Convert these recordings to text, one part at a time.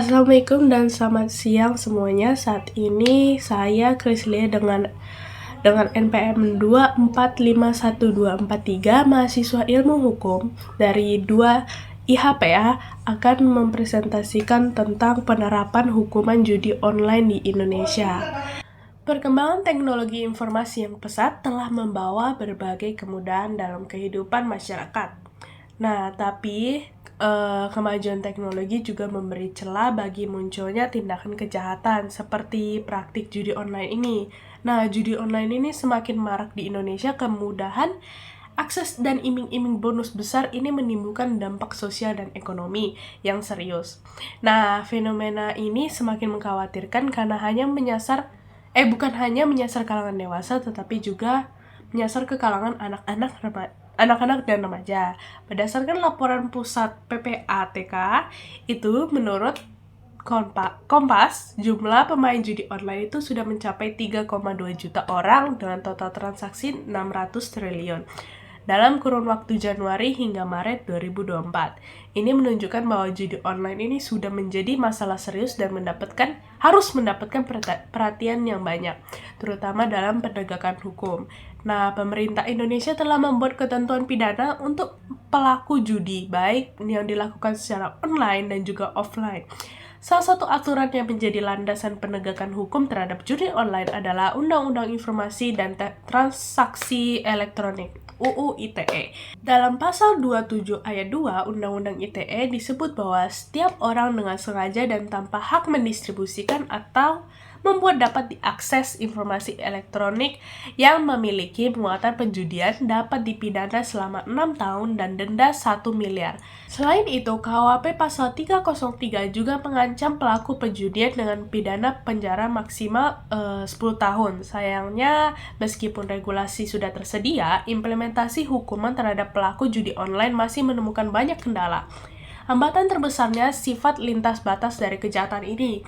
Assalamualaikum dan selamat siang semuanya. Saat ini saya Krislia dengan NPM 2451243 mahasiswa Ilmu Hukum dari 2 IHPA akan mempresentasikan tentang penerapan hukuman judi online di Indonesia. Perkembangan teknologi informasi yang pesat telah membawa berbagai kemudahan dalam kehidupan masyarakat. Nah, tapi kemajuan teknologi juga memberi celah bagi munculnya tindakan kejahatan seperti praktik judi online ini. Nah, judi online ini semakin marak di Indonesia. Kemudahan akses dan iming-iming bonus besar ini menimbulkan dampak sosial dan ekonomi yang serius. Nah, fenomena ini semakin mengkhawatirkan karena bukan hanya menyasar kalangan dewasa, tetapi juga menyasar ke kalangan anak-anak dan remaja. Berdasarkan laporan pusat PPATK, itu menurut Kompas, jumlah pemain judi online itu sudah mencapai 3,2 juta orang dengan total transaksi 600 triliun dalam kurun waktu Januari hingga Maret 2024. Ini menunjukkan bahwa judi online ini sudah menjadi masalah serius dan harus mendapatkan perhatian yang banyak, terutama dalam penegakan hukum. Nah, pemerintah Indonesia telah membuat ketentuan pidana untuk pelaku judi, baik yang dilakukan secara online dan juga offline. Salah satu aturan yang menjadi landasan penegakan hukum terhadap judi online adalah Undang-Undang Informasi dan Transaksi Elektronik UU ITE. Dalam pasal 27 ayat 2 Undang-Undang ITE disebut bahwa setiap orang dengan sengaja dan tanpa hak mendistribusikan atau membuat dapat diakses informasi elektronik yang memiliki muatan penjudian dapat dipidana selama 6 tahun dan denda 1 miliar. Selain itu, KUHP pasal 303 juga mengancam pelaku penjudian dengan pidana penjara maksimal 10 tahun. Sayangnya, meskipun regulasi sudah tersedia, implementasi hukuman terhadap pelaku judi online masih menemukan banyak kendala. Hambatan terbesarnya sifat lintas batas dari kejahatan ini.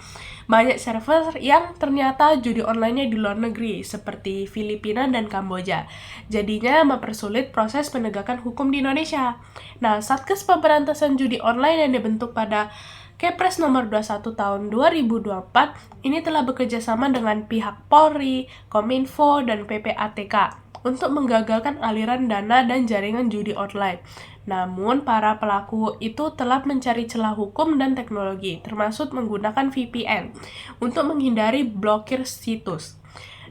Banyak server yang ternyata judi online-nya di luar negeri, seperti Filipina dan Kamboja. Jadinya mempersulit proses penegakan hukum di Indonesia. Nah, Satgas Pemberantasan Judi Online yang dibentuk pada Kepres nomor 21 tahun 2024 ini telah bekerja sama dengan pihak Polri, Kominfo, dan PPATK untuk menggagalkan aliran dana dan jaringan judi online. Namun, para pelaku itu telah mencari celah hukum dan teknologi, termasuk menggunakan VPN, untuk menghindari blokir situs.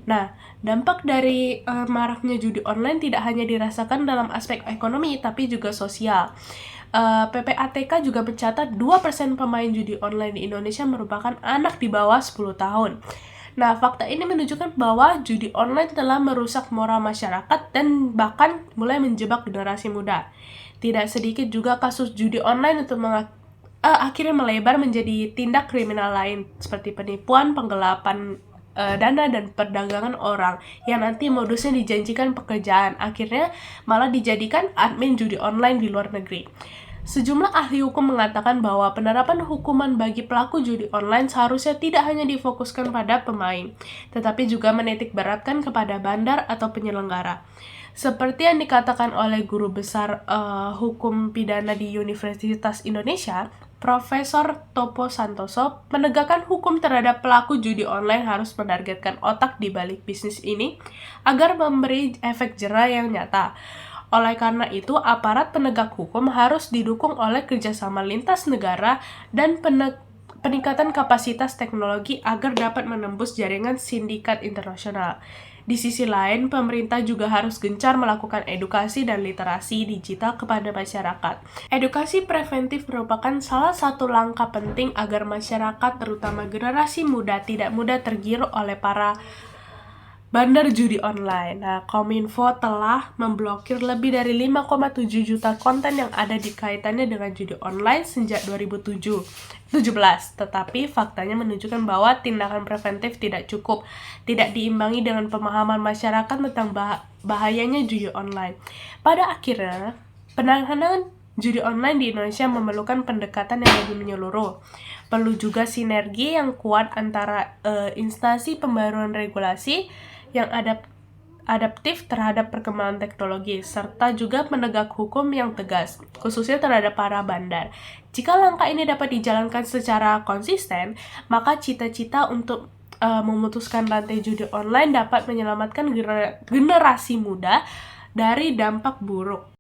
Nah, dampak dari maraknya judi online tidak hanya dirasakan dalam aspek ekonomi, tapi juga sosial. PPATK juga mencatat 2% pemain judi online di Indonesia merupakan anak di bawah 10 tahun. Nah, fakta ini menunjukkan bahwa judi online telah merusak moral masyarakat dan bahkan mulai menjebak generasi muda. Tidak sedikit juga kasus judi online untuk akhirnya melebar menjadi tindak kriminal lain seperti penipuan, penggelapan dana, dan perdagangan orang yang nanti modusnya dijanjikan pekerjaan, akhirnya malah dijadikan admin judi online di luar negeri. Sejumlah ahli hukum mengatakan bahwa penerapan hukuman bagi pelaku judi online seharusnya tidak hanya difokuskan pada pemain, tetapi juga menitik beratkan kepada bandar atau penyelenggara. Seperti yang dikatakan oleh guru besar hukum pidana di Universitas Indonesia, Profesor Topo Santoso, menegakkan hukum terhadap pelaku judi online harus menargetkan otak di balik bisnis ini agar memberi efek jera yang nyata. Oleh karena itu, aparat penegak hukum harus didukung oleh kerjasama lintas negara dan peningkatan kapasitas teknologi agar dapat menembus jaringan sindikat internasional. Di sisi lain, pemerintah juga harus gencar melakukan edukasi dan literasi digital kepada masyarakat. Edukasi preventif merupakan salah satu langkah penting agar masyarakat, terutama generasi muda, tidak mudah tergiur oleh para bandar judi online. Nah, Kominfo telah memblokir lebih dari 5,7 juta konten yang ada di kaitannya dengan judi online sejak 2017. Tetapi faktanya menunjukkan bahwa tindakan preventif tidak cukup, tidak diimbangi dengan pemahaman masyarakat tentang bahayanya judi online. Pada akhirnya, penanganan judi online di Indonesia memerlukan pendekatan yang lebih menyeluruh. Perlu juga sinergi yang kuat antara instansi pembaruan regulasi yang adaptif terhadap perkembangan teknologi, serta juga penegak hukum yang tegas, khususnya terhadap para bandar. Jika langkah ini dapat dijalankan secara konsisten, maka cita-cita untuk memutuskan rantai judi online dapat menyelamatkan generasi muda dari dampak buruk